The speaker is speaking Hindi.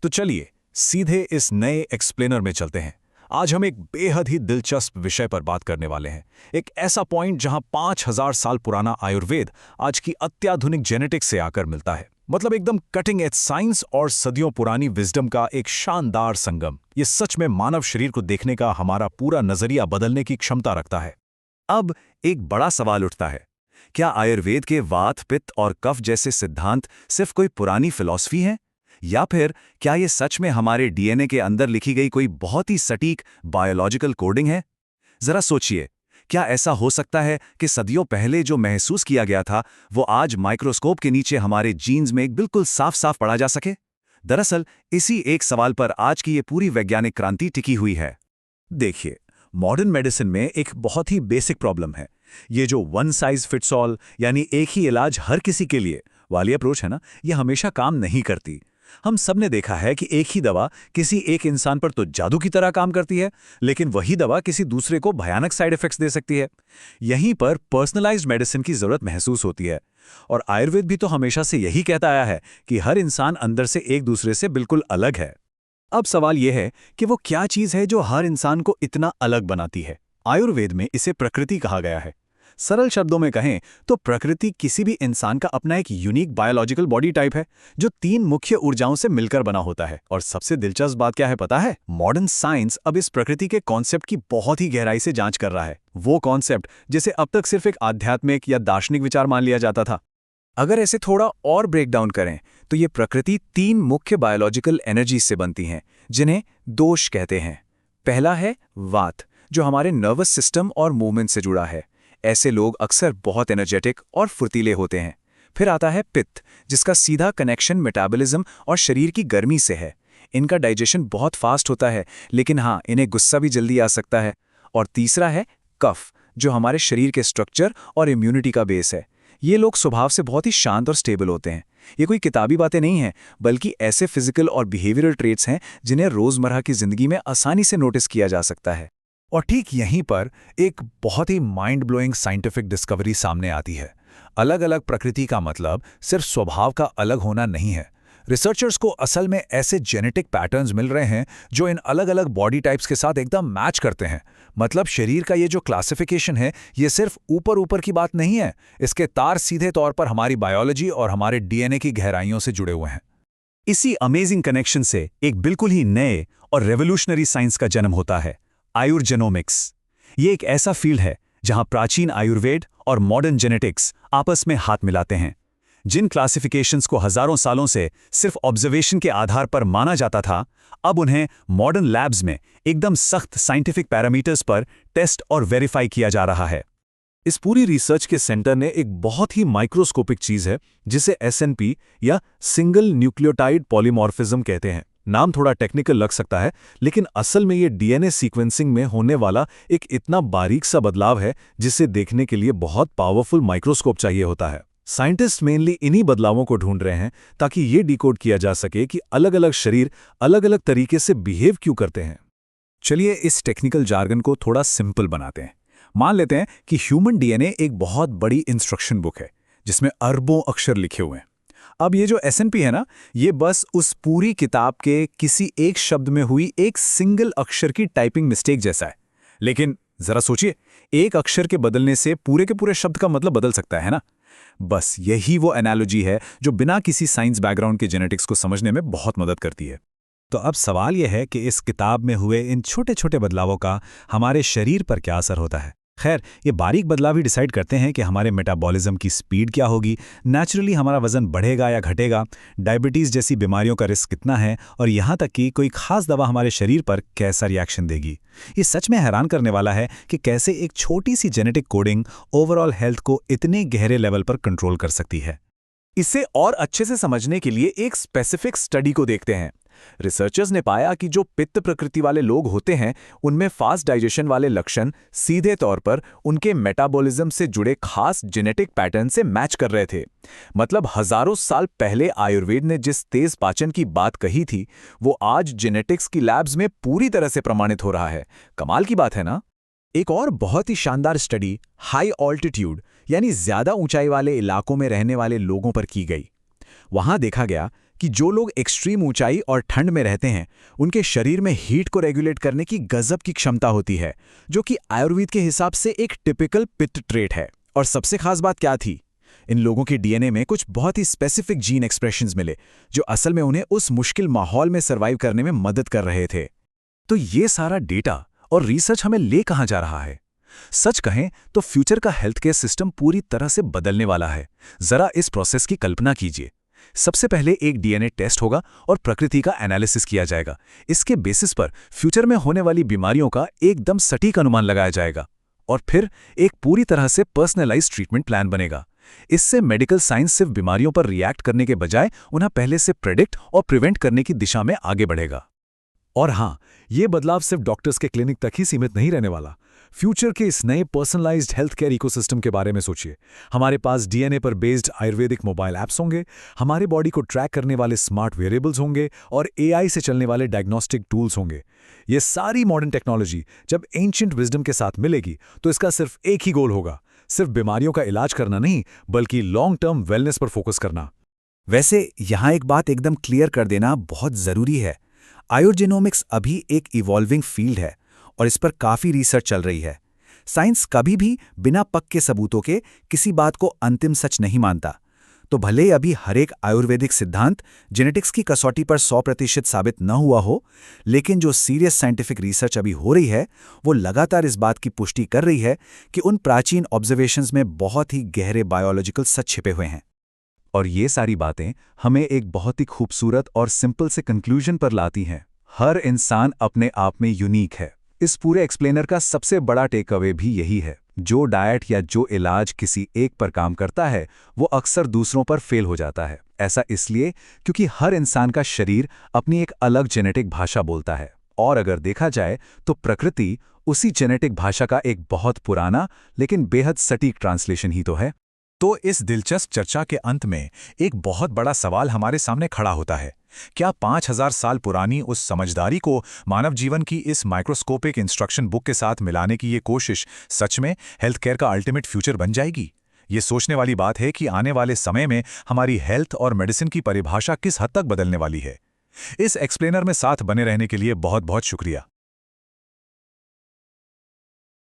तो चलिए सीधे इस नए एक्सप्लेनर में चलते हैं। आज हम एक बेहद ही दिलचस्प विषय पर बात करने वाले हैं। एक ऐसा पॉइंट जहां 5000 साल पुराना आयुर्वेद आज की अत्याधुनिक जेनेटिक्स से आकर मिलता है। मतलब एकदम कटिंग एज साइंस और सदियों पुरानी विजडम का एक शानदार संगम। ये सच में मानव शरीर को देखने का हमारा पूरा नजरिया बदलने की क्षमता रखता है। अब एक बड़ा सवाल उठता है, क्या आयुर्वेद के वात, पित्त और कफ जैसे सिद्धांत सिर्फ कोई पुरानी फिलॉसफी हैं? या फिर क्या ये सच में हमारे डीएनए के अंदर लिखी गई कोई बहुत ही सटीक बायोलॉजिकल कोडिंग है? जरा सोचिए, क्या ऐसा हो सकता है कि सदियों पहले जो महसूस किया गया था वो आज माइक्रोस्कोप के नीचे हमारे जीन्स में बिल्कुल साफ साफ पढ़ा जा सके? दरअसल इसी एक सवाल पर आज की ये पूरी वैज्ञानिक क्रांति टिकी हुई है। देखिए, मॉडर्न मेडिसिन में एक बहुत ही बेसिक प्रॉब्लम है। ये जो वन साइज फिट्स ऑल यानी एक ही इलाज हर किसी के लिए वाली अप्रोच है ना, ये हमेशा काम नहीं करती। हम सब ने देखा है कि एक ही दवा किसी एक इंसान पर तो जादू की तरह काम करती है, लेकिन वही दवा किसी दूसरे को भयानक साइड इफेक्ट्स दे सकती है। यहीं पर पर्सनलाइज्ड मेडिसिन की जरूरत महसूस होती है। और आयुर्वेद भी तो हमेशा से यही कहता आया है कि हर इंसान अंदर से एक दूसरे से बिल्कुल अलग है। अब सवाल यह है कि वो क्या चीज है जो हर इंसान को इतना अलग बनाती है। आयुर्वेद में इसे प्रकृति कहा गया है। सरल शब्दों में कहें तो प्रकृति किसी भी इंसान का अपना एक यूनिक बायोलॉजिकल बॉडी टाइप है जो 3 मुख्य ऊर्जाओं से मिलकर बना होता है। और सबसे दिलचस्प बात क्या है पता है? मॉडर्न साइंस अब इस प्रकृति के कॉन्सेप्ट की बहुत ही गहराई से जांच कर रहा है। वो कॉन्सेप्ट जिसे अब तक सिर्फ एक आध्यात्मिक या दार्शनिक विचार मान लिया जाता था। अगर ऐसे थोड़ा और ब्रेक डाउन करें तो ये प्रकृति 3 मुख्य बायोलॉजिकल एनर्जी से बनती हैं, जिन्हें दोष कहते हैं। पहला है वात, जो हमारे नर्वस सिस्टम और मूवमेंट से जुड़ा है। ऐसे लोग अक्सर बहुत एनर्जेटिक और फुर्तीले होते हैं। फिर आता है पित्त, जिसका सीधा कनेक्शन मेटाबॉलिज्म और शरीर की गर्मी से है। इनका डाइजेशन बहुत फास्ट होता है, लेकिन हाँ, इन्हें गुस्सा भी जल्दी आ सकता है। और तीसरा है कफ, जो हमारे शरीर के स्ट्रक्चर और इम्यूनिटी का बेस है। ये लोग स्वभाव से बहुत ही शांत और स्टेबल होते हैं। ये कोई किताबी बातें नहीं हैं, बल्कि ऐसे फिजिकल और बिहेवियरल ट्रेट्स हैं जिन्हें रोजमर्रा की जिंदगी में आसानी से नोटिस किया जा सकता है। और ठीक यहीं पर एक बहुत ही माइंड ब्लोइंग साइंटिफिक डिस्कवरी सामने आती है। अलग अलग प्रकृति का मतलब सिर्फ स्वभाव का अलग होना नहीं है। रिसर्चर्स को असल में ऐसे जेनेटिक पैटर्न्स मिल रहे हैं जो इन अलग अलग बॉडी टाइप्स के साथ एकदम मैच करते हैं। मतलब शरीर का ये जो क्लासिफिकेशन है, ये सिर्फ ऊपर ऊपर की बात नहीं है। इसके तार सीधे तौर पर हमारी बायोलॉजी और हमारे डीएनए की गहराइयों से जुड़े हुए हैं। इसी अमेजिंग कनेक्शन से एक बिल्कुल ही नए और रेवोल्यूशनरी साइंस का जन्म होता है, आयुर्जेनोमिक्स। ये एक ऐसा फील्ड है जहां प्राचीन आयुर्वेद और मॉडर्न जेनेटिक्स आपस में हाथ मिलाते हैं। जिन क्लासिफिकेशंस को हजारों सालों से सिर्फ ऑब्जर्वेशन के आधार पर माना जाता था, अब उन्हें मॉडर्न लैब्स में एकदम सख्त साइंटिफिक पैरामीटर्स पर टेस्ट और वेरीफाई किया जा रहा है। इस पूरी रिसर्च के सेंटर ने एक बहुत ही माइक्रोस्कोपिक चीज है जिसे एसएनपी या सिंगल न्यूक्लियोटाइड पॉलीमॉर्फिज्म कहते हैं। नाम थोड़ा टेक्निकल लग सकता है, लेकिन असल में ये डीएनए सीक्वेंसिंग में होने वाला एक इतना बारीक सा बदलाव है जिसे देखने के लिए बहुत पावरफुल माइक्रोस्कोप चाहिए होता है। साइंटिस्ट मेनली इन्हीं बदलावों को ढूंढ रहे हैं ताकि ये डिकोड किया जा सके कि अलग अलग शरीर अलग अलग तरीके से बिहेव क्यों करते हैं। चलिए इस टेक्निकल जार्गन को थोड़ा सिंपल बनाते हैं। मान लेते हैं कि ह्यूमन डीएनए एक बहुत बड़ी इंस्ट्रक्शन बुक है जिसमें अरबों अक्षर लिखे हुए हैं। अब ये जो एसएनपी है ना, ये बस उस पूरी किताब के किसी एक शब्द में हुई एक सिंगल अक्षर की टाइपिंग मिस्टेक जैसा है। लेकिन जरा सोचिए, एक अक्षर के बदलने से पूरे के पूरे शब्द का मतलब बदल सकता है ना। बस यही वो एनालॉजी है जो बिना किसी साइंस बैकग्राउंड के जेनेटिक्स को समझने में बहुत मदद करती है। तो अब सवाल यह है कि इस किताब में हुए इन छोटे छोटे बदलावों का हमारे शरीर पर क्या असर होता है। खैर, ये बारीक बदलाव ही डिसाइड करते हैं कि हमारे मेटाबॉलिज्म की स्पीड क्या होगी, नेचुरली हमारा वजन बढ़ेगा या घटेगा, डायबिटीज़ जैसी बीमारियों का रिस्क कितना है, और यहाँ तक कि कोई खास दवा हमारे शरीर पर कैसा रिएक्शन देगी। ये सच में हैरान करने वाला है कि कैसे एक छोटी सी जेनेटिक कोडिंग ओवरऑल हेल्थ को इतने गहरे लेवल पर कंट्रोल कर सकती है। इसे और अच्छे से समझने के लिए एक स्पेसिफिक स्टडी को देखते हैं। रिसर्चर्स ने पाया कि जो पित्त प्रकृति वाले लोग होते हैं, उनमें फास्ट डाइजेशन वाले लक्षण सीधे तौर पर उनके मेटाबॉलिज्म से जुड़े खास जेनेटिक पैटर्न से मैच कर रहे थे। मतलब हजारों साल पहले आयुर्वेद ने जिस तेज पाचन की बात कही थी, वो आज जेनेटिक्स की लैब्स में पूरी तरह से प्रमाणित हो रहा है। कमाल की बात है ना। एक और बहुत ही शानदार स्टडी हाई ऑल्टीट्यूड यानी ज्यादा ऊंचाई वाले इलाकों में रहने वाले लोगों पर की गई। वहां देखा गया कि जो लोग एक्सट्रीम ऊंचाई और ठंड में रहते हैं उनके शरीर में हीट को रेगुलेट करने की गजब की क्षमता होती है, जो कि आयुर्वेद के हिसाब से एक टिपिकल पित्त ट्रेट है। और सबसे खास बात क्या थी? इन लोगों के डीएनए में कुछ बहुत ही स्पेसिफिक जीन एक्सप्रेशंस मिले जो असल में उन्हें उस मुश्किल माहौल में सर्वाइव करने में मदद कर रहे थे। तो ये सारा डेटा और रिसर्च हमें ले कहाँ जा रहा है? सच कहें तो फ्यूचर का हेल्थ केयर सिस्टम पूरी तरह से बदलने वाला है। जरा इस प्रोसेस की कल्पना कीजिए। सबसे पहले एक डीएनए टेस्ट होगा और प्रकृति का एनालिसिस किया जाएगा। इसके बेसिस पर फ्यूचर में होने वाली बीमारियों का एकदम सटीक अनुमान लगाया जाएगा और फिर एक पूरी तरह से पर्सनलाइज्ड ट्रीटमेंट प्लान बनेगा। इससे मेडिकल साइंस सिर्फ बीमारियों पर रिएक्ट करने के बजाय उन्हें पहले से प्रेडिक्ट और प्रिवेंट करने की दिशा में आगे बढ़ेगा। और हाँ, ये बदलाव सिर्फ डॉक्टर्स के क्लिनिक तक ही सीमित नहीं रहने वाला। फ्यूचर के इस नए पर्सनलाइज्ड हेल्थ केयर इकोसिस्टम के बारे में सोचिए। हमारे पास डीएनए पर बेस्ड आयुर्वेदिक मोबाइल ऐप्स होंगे, हमारे बॉडी को ट्रैक करने वाले स्मार्ट वेरिएबल्स होंगे और एआई से चलने वाले डायग्नोस्टिक टूल्स होंगे। ये सारी मॉडर्न टेक्नोलॉजी जब एंशिएंट विजडम के साथ मिलेगी तो इसका सिर्फ एक ही गोल होगा, सिर्फ बीमारियों का इलाज करना नहीं, बल्कि लॉन्ग टर्म वेलनेस पर फोकस करना। वैसे यहाँ एक बात एकदम क्लियर कर देना बहुत ज़रूरी है। आयुर्जेनोमिक्स अभी एक इवॉल्विंग फील्ड है और इस पर काफ़ी रिसर्च चल रही है। साइंस कभी भी बिना पक्के सबूतों के किसी बात को अंतिम सच नहीं मानता। तो भले ही अभी हर एक आयुर्वेदिक सिद्धांत जेनेटिक्स की कसौटी पर 100% साबित न हुआ हो, लेकिन जो सीरियस साइंटिफिक रिसर्च अभी हो रही है वो लगातार इस बात की पुष्टि कर रही है कि उन प्राचीन ऑब्जर्वेशंस में बहुत ही गहरे बायोलॉजिकल सच छिपे हुए हैं। और ये सारी बातें हमें एक बहुत ही खूबसूरत और सिंपल से कंक्लूजन पर लाती हैं। हर इंसान अपने आप में यूनिक है। इस पूरे एक्सप्लेनर का सबसे बड़ा टेक अवे भी यही है। जो डाइट या जो इलाज किसी एक पर काम करता है वो अक्सर दूसरों पर फेल हो जाता है। ऐसा इसलिए क्योंकि हर इंसान का शरीर अपनी एक अलग जेनेटिक भाषा बोलता है और अगर देखा जाए तो प्रकृति उसी जेनेटिक भाषा का एक बहुत पुराना लेकिन बेहद सटीक ट्रांसलेशन ही तो है। तो इस दिलचस्प चर्चा के अंत में एक बहुत बड़ा सवाल हमारे सामने खड़ा होता है। क्या 5000 साल पुरानी उस समझदारी को मानव जीवन की इस माइक्रोस्कोपिक इंस्ट्रक्शन बुक के साथ मिलाने की ये कोशिश सच में हेल्थ केयर का अल्टीमेट फ्यूचर बन जाएगी? ये सोचने वाली बात है कि आने वाले समय में हमारी हेल्थ और मेडिसिन की परिभाषा किस हद तक बदलने वाली है। इस एक्सप्लेनर में साथ बने रहने के लिए बहुत बहुत शुक्रिया।